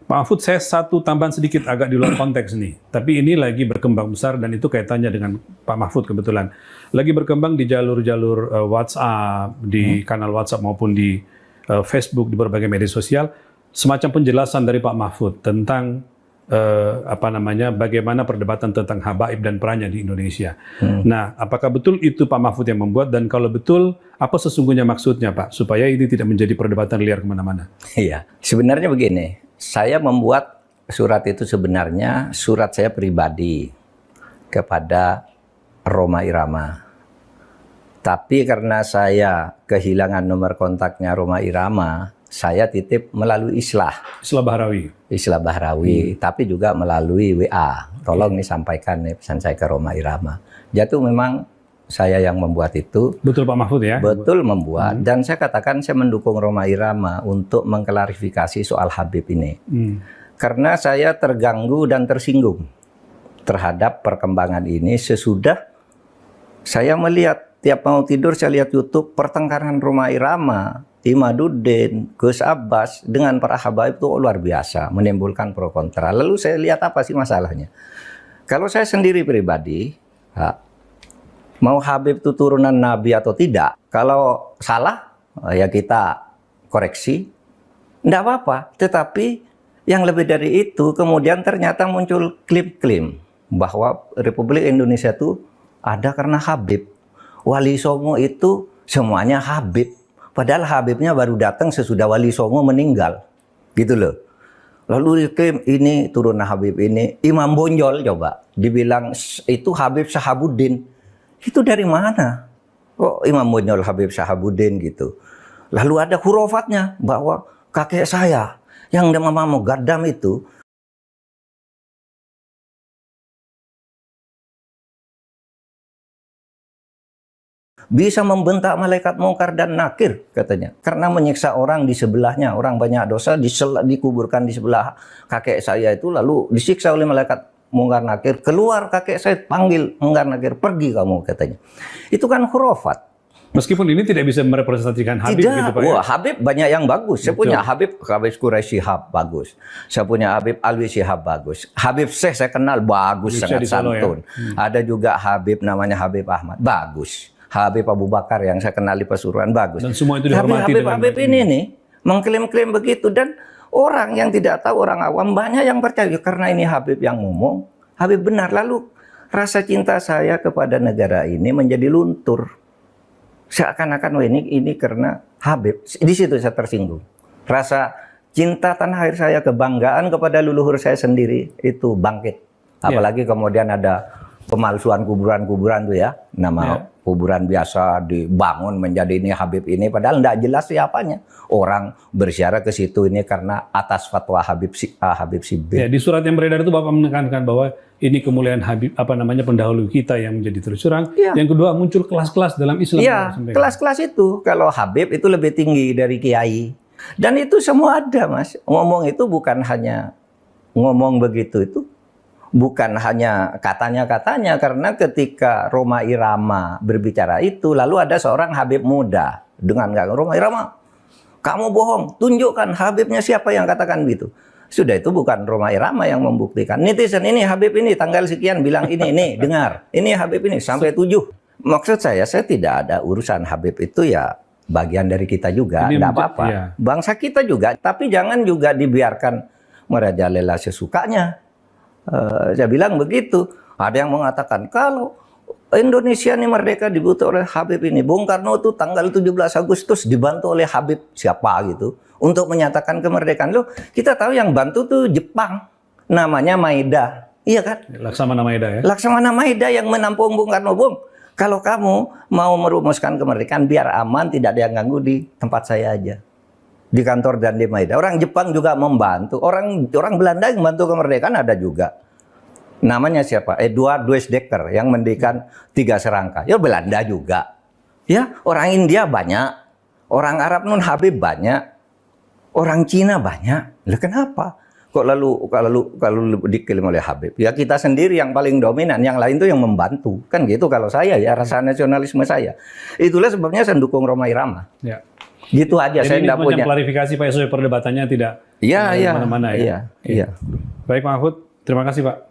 Pak Mahfud, saya satu tambahan sedikit agak di luar konteks nih. Tapi ini lagi berkembang besar dan itu kaitannya dengan Pak Mahfud kebetulan. Lagi berkembang di jalur-jalur WhatsApp, di kanal WhatsApp maupun di Facebook, di berbagai media sosial, semacam penjelasan dari Pak Mahfud tentang bagaimana perdebatan tentang habaib dan perannya di Indonesia. Nah, apakah betul itu Pak Mahfud yang membuat, dan kalau betul, apa sesungguhnya maksudnya Pak, supaya ini tidak menjadi perdebatan liar kemana-mana? Iya, sebenarnya begini. Saya membuat surat itu sebenarnya surat saya pribadi kepada Rhoma Irama. Tapi karena saya kehilangan nomor kontaknya Rhoma Irama, saya titip melalui Islah Bahrawi, tapi juga melalui WA. Tolong disampaikan nih pesan saya ke Rhoma Irama. Jatuh memang saya yang membuat itu. Betul Pak Mahfud ya? Betul membuat. Dan saya katakan saya mendukung Rhoma Irama untuk mengklarifikasi soal Habib ini. Karena saya terganggu dan tersinggung terhadap perkembangan ini sesudah saya melihat tiap mau tidur saya lihat YouTube pertengkaran Rhoma Irama, Imaduddin, Gus Abbas dengan para habaib itu luar biasa, menimbulkan pro kontra. Lalu saya lihat apa sih masalahnya? Kalau saya sendiri pribadi, mau Habib itu turunan Nabi atau tidak, kalau salah ya kita koreksi, tidak apa-apa. Tetapi yang lebih dari itu, kemudian ternyata muncul klaim-klaim bahwa Republik Indonesia itu ada karena Habib. Wali Songo itu semuanya Habib. Padahal Habibnya baru datang sesudah Wali Songo meninggal. Gitu loh. Lalu diklaim ini turunan Habib ini. Imam Bonjol coba dibilang itu Habib Sahabuddin. Itu dari mana? Oh, Imam Bonjol Habib Sahabuddin gitu. Lalu ada hurufatnya bahwa kakek saya yang nama Mugaddam itu bisa membentak malaikat mungkar dan nakir katanya. Karena menyiksa orang di sebelahnya, orang banyak dosa dikuburkan di sebelah kakek saya itu lalu disiksa oleh malaikat mungkar nakir, keluar kakek saya panggil mungkar nakir, pergi kamu katanya. Itu kan khurafat. Meskipun ini tidak bisa merepresentasikan Habib tidak, gitu Pak. Wah, Habib banyak yang bagus. Saya punya Habib Quraisy Shihab bagus. Saya punya Habib Alwi Shihab bagus. Habib Syekh saya kenal bagus, sangat santun. Ada juga Habib namanya Habib Ahmad, bagus. Habib Abu Bakar yang saya kenal di Pasuruan bagus. Dan semua itu dihormati. Habib ini nih mengklaim-klaim begitu, dan orang yang tidak tahu, orang awam banyak yang percaya karena ini Habib yang ngomong, Habib benar. Lalu rasa cinta saya kepada negara ini menjadi luntur. Seakan-akan ini karena Habib. Di situ saya tersinggung. Rasa cinta tanah air saya, kebanggaan kepada leluhur saya sendiri itu bangkit. Apalagi kemudian ada pemalsuan kuburan-kuburan tuh ya, nama kuburan biasa dibangun menjadi ini Habib ini, padahal tidak jelas siapanya. Orang berziarah ke situ ini karena atas fatwa Habib Sibir. Ya, di surat yang beredar itu Bapak menekankan bahwa ini kemuliaan Habib pendahulu kita yang menjadi terus terang. Yang kedua muncul kelas-kelas dalam Islam. Iya, kelas-kelas itu kalau Habib itu lebih tinggi dari kiai. Dan itu semua ada, Mas. Ngomong itu bukan hanya ngomong begitu, itu bukan hanya katanya-katanya, karena ketika Rhoma Irama berbicara itu, lalu ada seorang Habib muda dengan Rhoma Irama, kamu bohong, tunjukkan Habibnya siapa yang katakan begitu. Sudah, itu bukan Rhoma Irama yang membuktikan. Netizen ini Habib ini tanggal sekian bilang ini dengar, ini Habib ini sampai 7. Maksud saya tidak ada urusan Habib itu ya bagian dari kita juga, tidak apa-apa. Ya. Bangsa kita juga, tapi jangan juga dibiarkan merajalela sesukanya. Saya bilang begitu. Ada yang mengatakan kalau Indonesia ini merdeka dibutuh oleh Habib ini. Bung Karno itu tanggal 17 Agustus dibantu oleh Habib siapa gitu untuk menyatakan kemerdekaan. Loh, kita tahu yang bantu tuh Jepang, namanya Maeda. Iya kan? Laksamana Maeda ya. Laksamana Maeda yang menampung Bung Karno. Bung, kalau kamu mau merumuskan kemerdekaan biar aman, tidak ada yang ganggu, di tempat saya aja. Di kantor dan di Maeda. Orang Jepang juga membantu. Orang Belanda yang membantu kemerdekaan ada juga. Namanya siapa? Eduard Weizsäcker yang mendirikan 3 serangka. Ya Belanda juga. Ya, orang India banyak. Orang Arab Nun Habib banyak. Orang Cina banyak. Lah kenapa? Kok kalau diklaim oleh Habib? Ya kita sendiri yang paling dominan, yang lain tuh yang membantu. Kan gitu kalau saya ya, rasa nasionalisme saya. Itulah sebabnya saya dukung Rhoma Irama. Ya. Gitu aja. Jadi Saya ini nggak semacam punya. klarifikasi Pak supaya perdebatannya tidak Iya, iya, mana-mana ya. iya, Oke. iya. Baik Pak Mahfud, terima kasih Pak.